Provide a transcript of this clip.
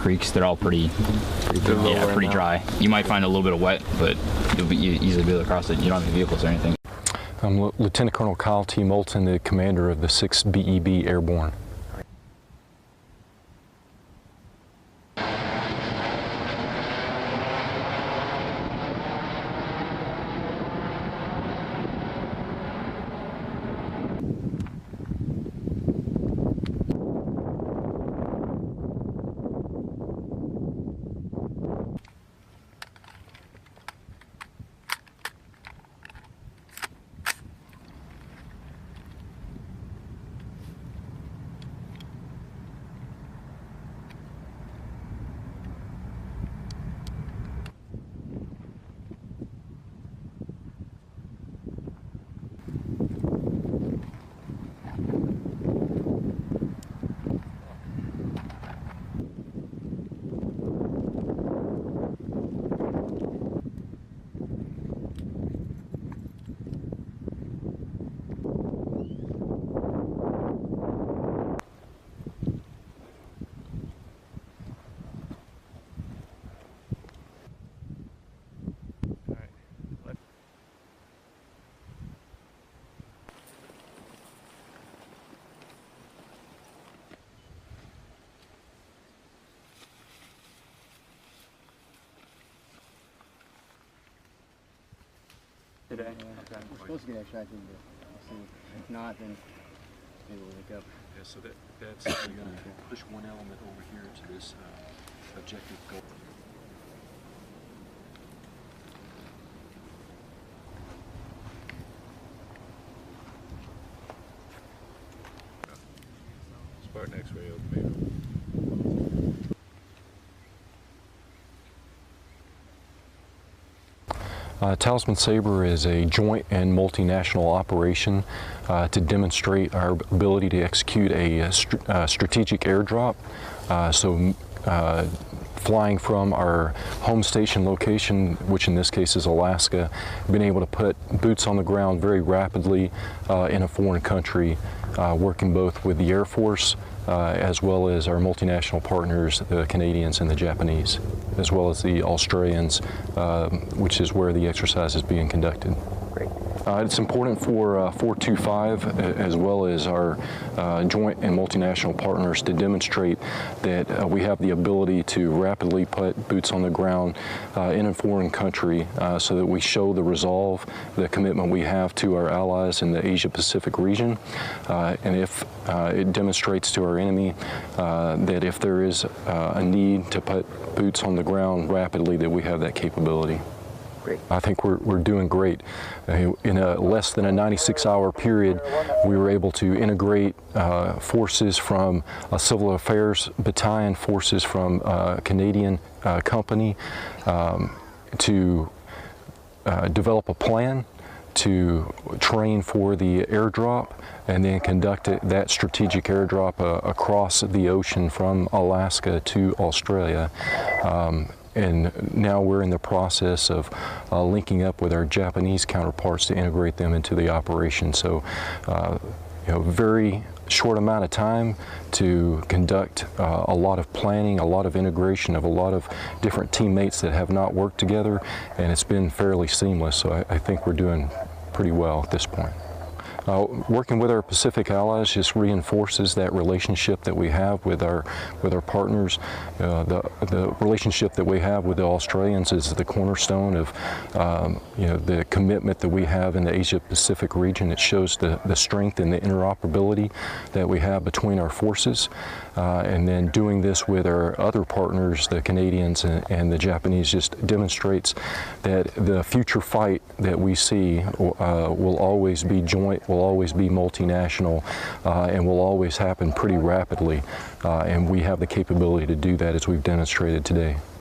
creeks. They're all pretty dry. You might find a little bit of wet, but you'll easily be able to cross it. You don't have any vehicles or anything. I'm Lieutenant Colonel Kyle T. Moulton, the commander of the 6th BEB Airborne. Today? Okay. We're supposed to get extracted, but we'll see. If not, then maybe we'll wake up. Yeah, so that's we're going to push one element over here to this objective goal. Spartan X-ray over. Talisman Sabre is a joint and multinational operation to demonstrate our ability to execute a strategic airdrop. Flying from our home station location, which in this case is Alaska, been able to put boots on the ground very rapidly in a foreign country, working both with the Air Force as well as our multinational partners, the Canadians and the Japanese, as well as the Australians, which is where the exercise is being conducted. Great. It's important for 425 as well as our joint and multinational partners to demonstrate that we have the ability to rapidly put boots on the ground in a foreign country so that we show the resolve, the commitment we have to our allies in the Asia-Pacific region. And if it demonstrates to our enemy that if there is a need to put boots on the ground rapidly, that we have that capability. Great. I think we're doing great. In a less than a 96-hour period, we were able to integrate forces from a civil affairs battalion, forces from a Canadian company to develop a plan to train for the airdrop and then conduct that strategic airdrop across the ocean from Alaska to Australia. And now we're in the process of linking up with our Japanese counterparts to integrate them into the operation. So, very short amount of time to conduct a lot of planning, a lot of integration of a lot of different teammates that have not worked together, and it's been fairly seamless. So I think we're doing pretty well at this point. Working with our Pacific allies just reinforces that relationship that we have with our partners. The relationship that we have with the Australians is the cornerstone of the commitment that we have in the Asia-Pacific region. It shows the strength and the interoperability that we have between our forces. And then doing this with our other partners, the Canadians and the Japanese, just demonstrates that the future fight that we see will always be joint, will always be multinational, and will always happen pretty rapidly. And we have the capability to do that as we've demonstrated today.